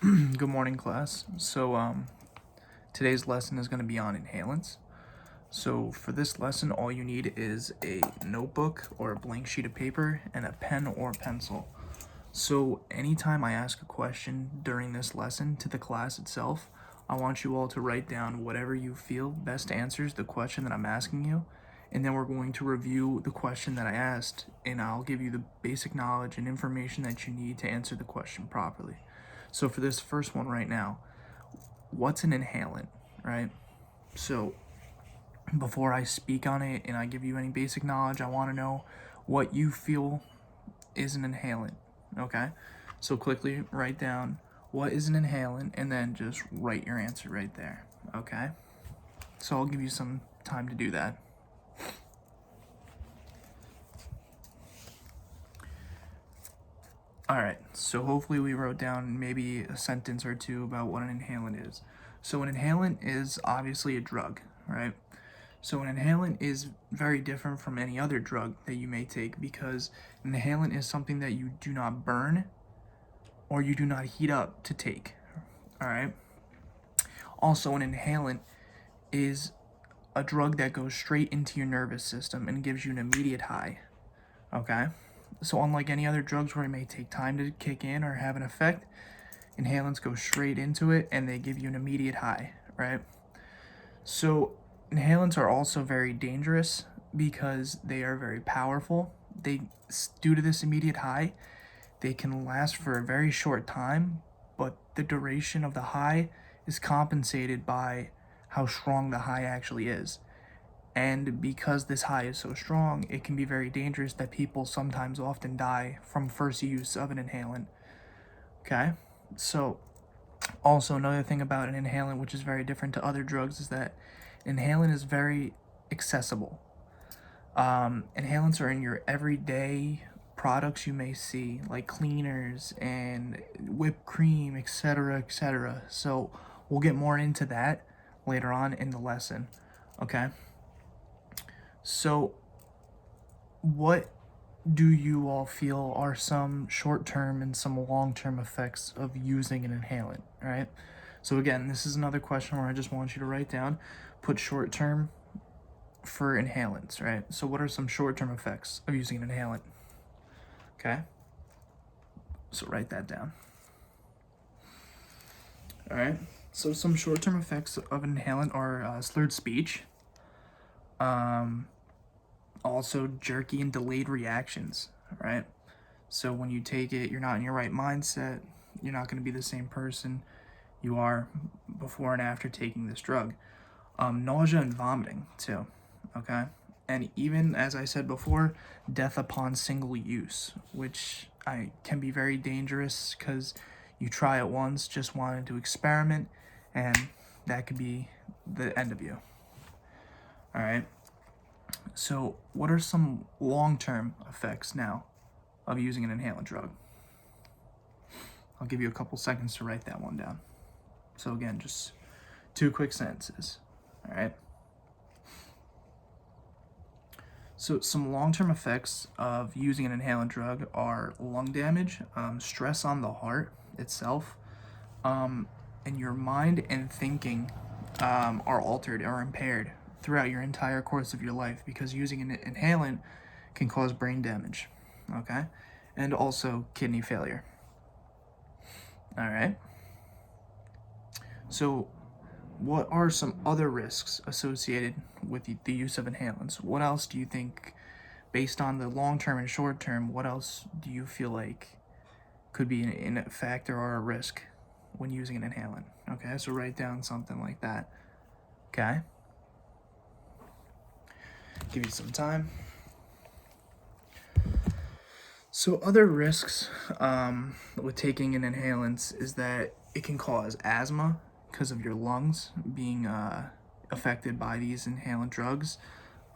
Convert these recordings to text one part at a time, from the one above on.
Good morning, class. Today's lesson is going to be on inhalants. So, for this lesson, all you need is a notebook or a blank sheet of paper and a pen or pencil. So, anytime I ask a question during this lesson to the class itself, I want you all to write down whatever you feel best answers the question that I'm asking you. And then we're going to review the question that I asked, and I'll give you the basic knowledge and information that you need to answer the question properly. So for this first one right now, what's an inhalant, right? So before I speak on it and I give you any basic knowledge, I want to know what you feel is an inhalant, okay? So quickly write down what is an inhalant and then just write your answer right there, okay? So I'll give you some time to do that. All right, so hopefully we wrote down maybe a sentence or two about what an inhalant is. So an inhalant is obviously a drug, right? So an inhalant is very different from any other drug that you may take because an inhalant is something that you do not burn or you do not heat up to take, all right? Also, an inhalant is a drug that goes straight into your nervous system and gives you an immediate high, okay? So unlike any other drugs where it may take time to kick in or have an effect, inhalants go straight into it and they give you an immediate high, right? So inhalants are also very dangerous because they are very powerful. Due to this immediate high, they can last for a very short time, but the duration of the high is compensated by how strong the high actually is. And because this high is so strong, it can be very dangerous that people sometimes often die from first use of an inhalant. Okay? So, also another thing about an inhalant, which is very different to other drugs, is that inhalant is very accessible. Inhalants are in your everyday products you may see, like cleaners and whipped cream, etc., etc. So, we'll get more into that later on in the lesson. Okay? So, what do you all feel are some short-term and some long-term effects of using an inhalant, right? So again, this is another question where I just want you to write down, put short-term for inhalants, right? So what are some short-term effects of using an inhalant? Okay? So write that down. All right? So some short-term effects of an inhalant are slurred speech, also jerky and delayed reactions, right? So when you take it, you're not in your right mindset. You're not going to be the same person you are before and after taking this drug. Nausea and vomiting too, okay? And even, as I said before, death upon single use, which can be very dangerous because you try it once, just wanted to experiment, and that could be the end of you. All right? So what are some long-term effects now of using an inhalant drug? I'll give you a couple seconds to write that one down. So again, just 2 quick sentences, all right? So some long-term effects of using an inhalant drug are lung damage, stress on the heart itself, and your mind and thinking are altered or impaired throughout your entire course of your life because using an inhalant can cause brain damage, okay? And also kidney failure. All right. So what are some other risks associated with the use of inhalants? What else do you think, based on the long-term and short-term, what else do you feel like could be a factor or a risk when using an inhalant? Okay, so write down something like that. Okay? Give you some time. So other risks with taking an inhalant is that it can cause asthma because of your lungs being affected by these inhalant drugs.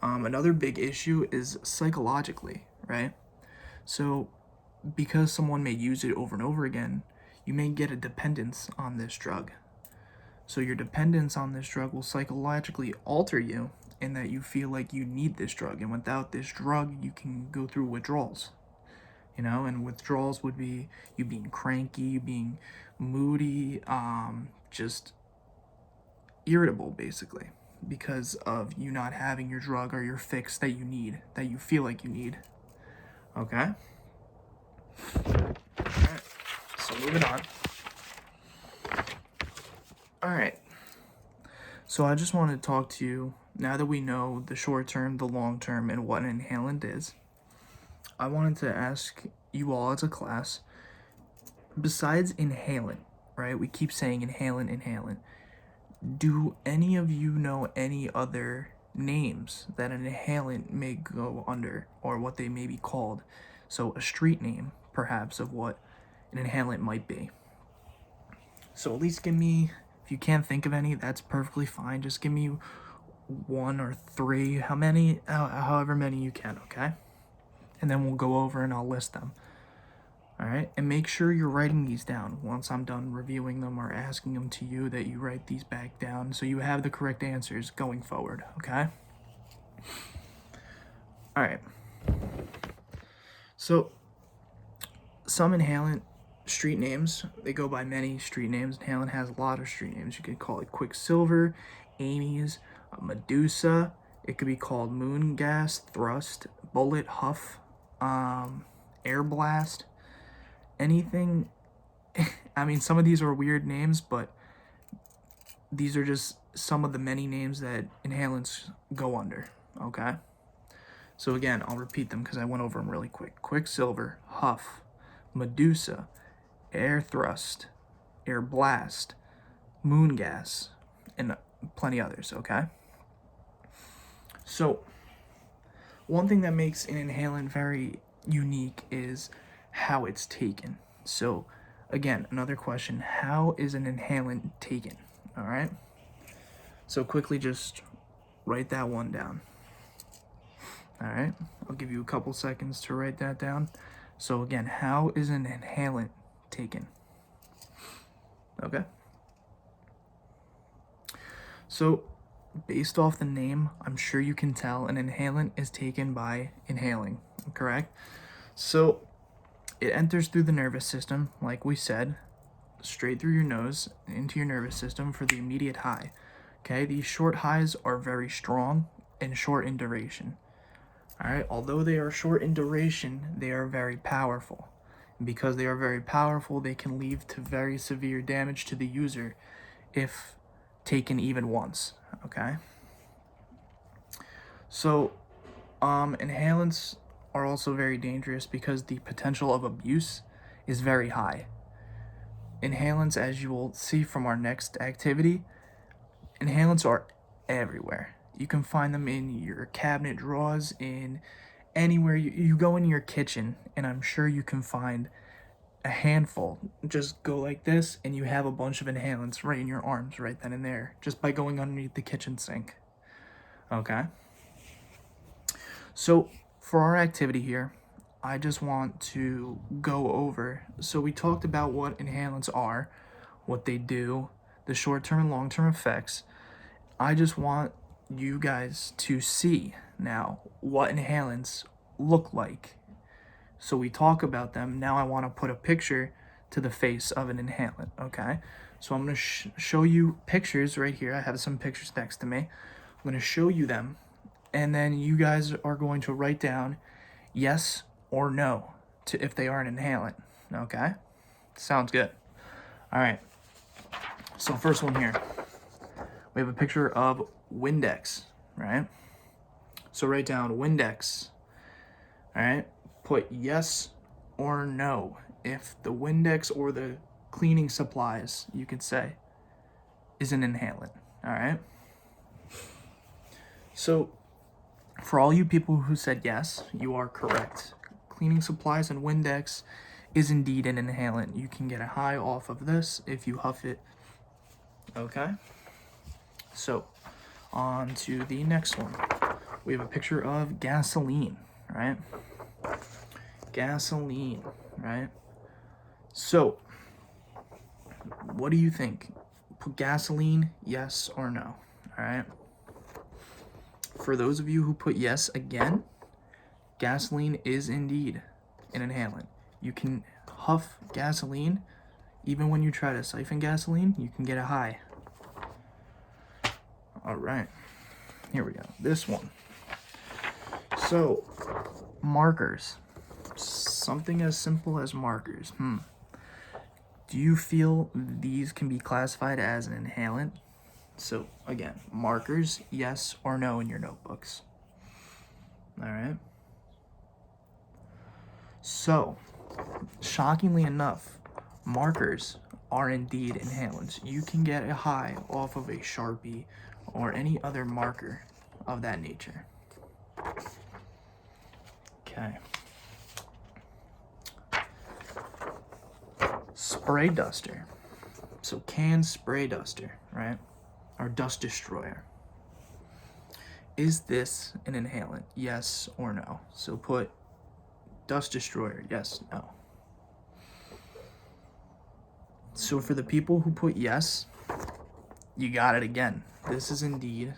Another big issue is psychologically, right? So because someone may use it over and over again, you may get a dependence on this drug. So your dependence on this drug will psychologically alter you in that you feel like you need this drug, and without this drug, you can go through withdrawals. you know, and withdrawals would be you being cranky, you being moody, just irritable basically because of you not having your drug or your fix that you need, that you feel like you need. Okay? Alright, so moving on. Alright, so I just want to talk to you, now that we know the short term, the long term, and what an inhalant is, I wanted to ask you all as a class, besides inhalant, right? We keep saying inhalant, inhalant. Do any of you know any other names that an inhalant may go under, or what they may be called? So a street name, perhaps, of what an inhalant might be. So at least give me, if you can't think of any, that's perfectly fine. Just give me 1 or 3, however many you can, okay? And then we'll go over and I'll list them. All right, and make sure you're writing these down once I'm done reviewing them or asking them to you, that you write these back down so you have the correct answers going forward, okay? All right. So some inhalant street names, they go by many street names. Inhalant has a lot of street names. You could call it Quicksilver, Amy's, Medusa. It could be called Moon Gas, Thrust, Bullet, Huff, Air Blast. Anything. I mean, some of these are weird names, but these are just some of the many names that inhalants go under, okay? So again, I'll repeat them because I went over them really quick. Quicksilver, Huff, Medusa, Air Thrust, Air Blast, Moon Gas, and plenty others, okay? So one thing that makes an inhalant very unique is how it's taken. So again, another question, how is an inhalant taken? All right, so quickly just write that one down. All right, I'll give you a couple seconds to write that down. So again, how is an inhalant taken? Okay, so based off the name, I'm sure you can tell an inhalant is taken by inhaling, correct? So it enters through the nervous system, like we said, straight through your nose into your nervous system for the immediate high. Okay, these short highs are very strong and short in duration. All right, although they are short in duration, they are very powerful. And because they are very powerful, they can lead to very severe damage to the user if taken even once. Okay, so inhalants are also very dangerous because the potential of abuse is very high. Inhalants, as you will see from our next activity, inhalants are everywhere. You can find them in your cabinet drawers, in anywhere. You go in your kitchen, and I'm sure you can find a handful. Just go like this, and you have a bunch of inhalants right in your arms, right then and there, just by going underneath the kitchen sink. Okay? So for our activity here, I just want to go over. So we talked about what inhalants are, what they do, the short-term and long-term effects. I just want you guys to see now what inhalants look like. So we talk about them. Now I want to put a picture to the face of an inhalant, okay? So I'm going to show you pictures right here. I have some pictures next to me. I'm going to show you them, and then you guys are going to write down yes or no to if they are an inhalant, okay? Sounds good. All right. So first one here, we have a picture of Windex, right? So write down Windex, all right? Put yes or no if the Windex or the cleaning supplies, you could say, is an inhalant, all right? So for all you people who said yes, you are correct. Cleaning supplies and Windex is indeed an inhalant. You can get a high off of this if you huff it. Okay? So, on to the next one. We have a picture of gasoline, right? Gasoline, right? So, what do you think? Put gasoline, yes or no? All right? For those of you who put yes again, gasoline is indeed an inhalant. You can huff gasoline. Even when you try to siphon gasoline, you can get a high. All right, here we go. This one. So, markers. Something as simple as markers. Do you feel these can be classified as an inhalant? So, again, markers, yes or no in your notebooks. All right. So, shockingly enough, markers are indeed inhalants. You can get a high off of a Sharpie or any other marker of that nature. Okay. Spray duster. So can spray duster, right? Or dust destroyer. Is this an inhalant? Yes or no? So put dust destroyer, yes, no. So for the people who put yes, you got it again. This is indeed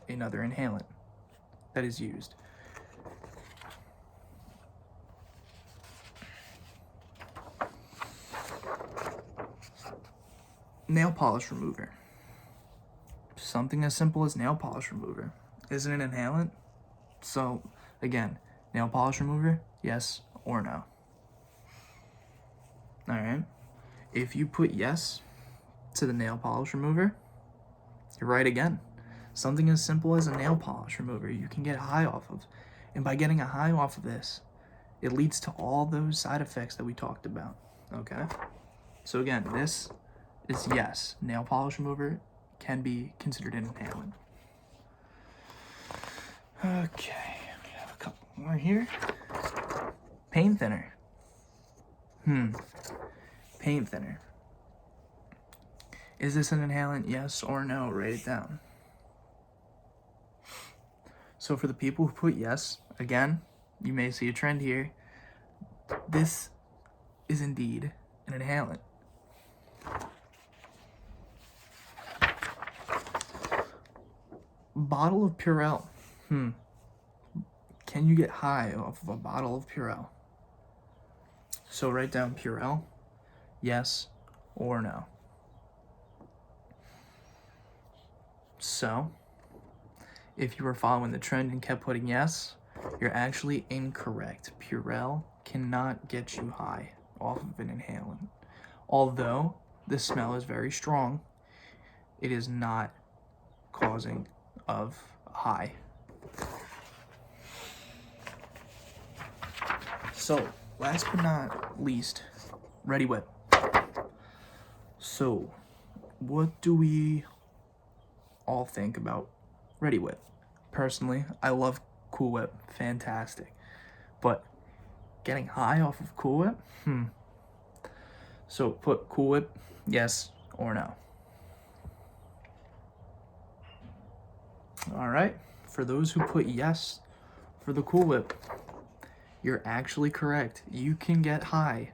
another inhalant that is used. Nail polish remover. Something as simple as nail polish remover. Isn't it an inhalant? So, again, nail polish remover, yes or no? Alright. If you put yes to the nail polish remover, you're right again. Something as simple as a nail polish remover you can get high off of. And by getting a high off of this, it leads to all those side effects that we talked about. Okay? So again, this is yes. Nail polish remover can be considered an inhalant. Okay, we have a couple more here. Paint thinner. Paint thinner. Is this an inhalant? Yes or no? Write it down. So for the people who put yes, again, you may see a trend here. This is indeed an inhalant. Bottle of Purell. Can you get high off of a bottle of Purell? So write down Purell, yes or no. So, if you were following the trend and kept putting yes, you're actually incorrect. Purell cannot get you high off of an inhalant. Although the smell is very strong, it is not causing of high. So, last but not least, Ready Whip. So, what do we all think about Ready Whip? Personally, I love Cool Whip, fantastic. But getting high off of Cool Whip? So put Cool Whip, yes or no. All right, for those who put yes for the Cool Whip, you're actually correct. You can get high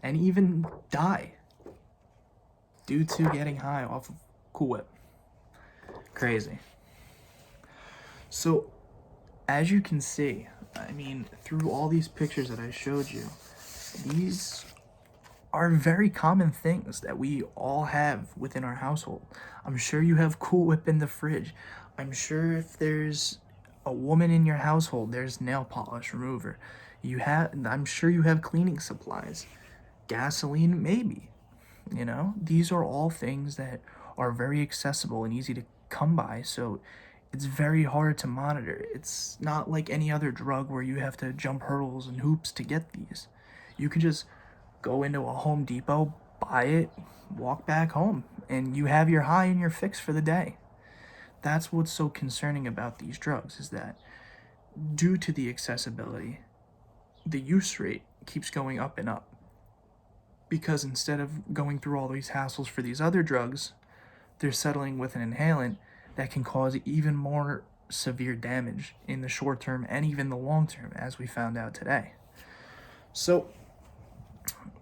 and even die due to getting high off of Cool Whip. Crazy. So, as you can see, I mean, through all these pictures that I showed you, these are very common things that we all have within our household. I'm sure you have Cool Whip in the fridge. I'm sure if there's a woman in your household, there's nail polish remover. I'm sure you have cleaning supplies. Gasoline, maybe. You know, these are all things that are very accessible and easy to come by, so it's very hard to monitor. It's not like any other drug where you have to jump hurdles and hoops to get these. You can just go into a Home Depot, buy it, walk back home, and you have your high and your fix for the day. That's what's so concerning about these drugs, is that due to the accessibility, the use rate keeps going up and up. Because instead of going through all these hassles for these other drugs, they're settling with an inhalant that can cause even more severe damage in the short term and even the long term, as we found out today. So,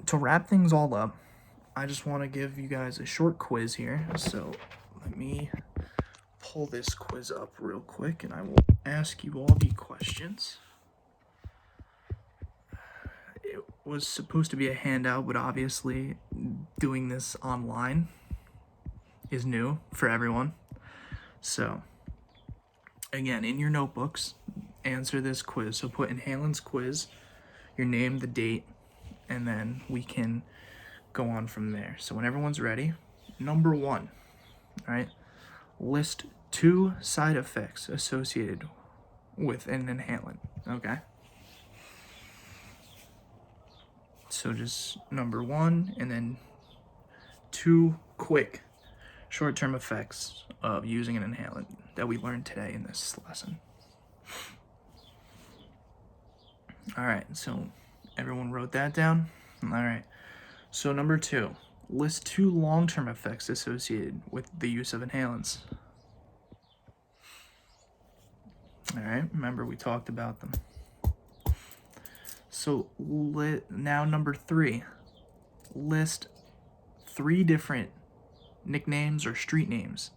to wrap things all up, I just want to give you guys a short quiz here. So, let me pull this quiz up real quick and I will ask you all the questions. was supposed to be a handout, but obviously doing this online is new for everyone. So again, in your notebooks, answer this quiz. So put Inhalant's quiz, your name, the date, and then we can go on from there. So when everyone's ready, number 1, all right, list 2 side effects associated with an inhalant, okay? So just number 1 and then 2 quick short-term effects of using an inhalant that we learned today in this lesson. All right, so everyone wrote that down? All right, so number 2, list 2 long-term effects associated with the use of inhalants. All right, remember we talked about them. So now number 3, list 3 different nicknames or street names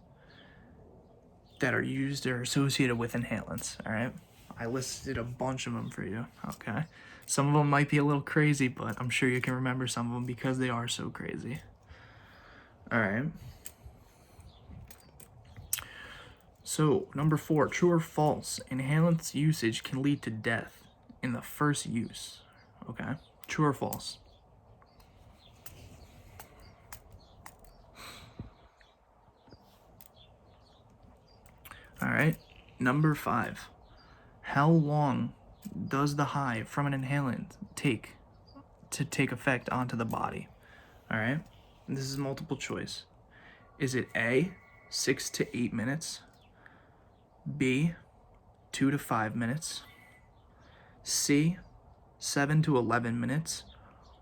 that are used or associated with inhalants, all right? I listed a bunch of them for you, okay? Some of them might be a little crazy, but I'm sure you can remember some of them because they are so crazy. All right. So, number 4, true or false, inhalants usage can lead to death in the first use, okay? True or false? All right, number 5, how long does the high from an inhalant take to take effect onto the body? All right, this is multiple choice. Is it A, 6 to 8 minutes, B, 2 to 5 minutes, C, 7 to 11 minutes,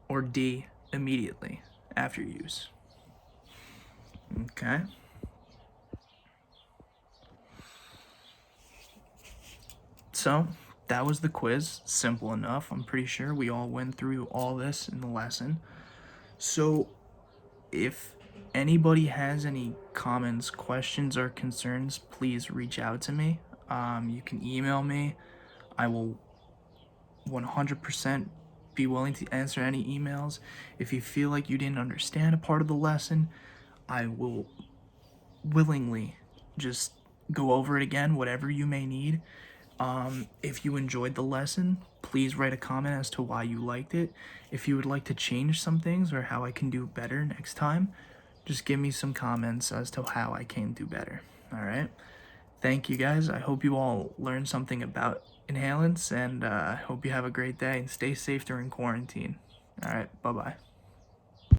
or D, immediately after use? Okay. So that was the quiz. Simple enough. I'm pretty sure we all went through all this in the lesson. So if anybody has any comments, questions, or concerns, please reach out to me. You can email me. I will 100% be willing to answer any emails. If you feel like you didn't understand a part of the lesson, I will willingly just go over it again, whatever you may need. If you enjoyed the lesson, please write a comment as to why you liked it. If you would like to change some things or how I can do better next time, just give me some comments as to how I can do better. All right. Thank you guys. I hope you all learned something about inhalants, and I hope you have a great day and stay safe during quarantine. All right. Bye-bye.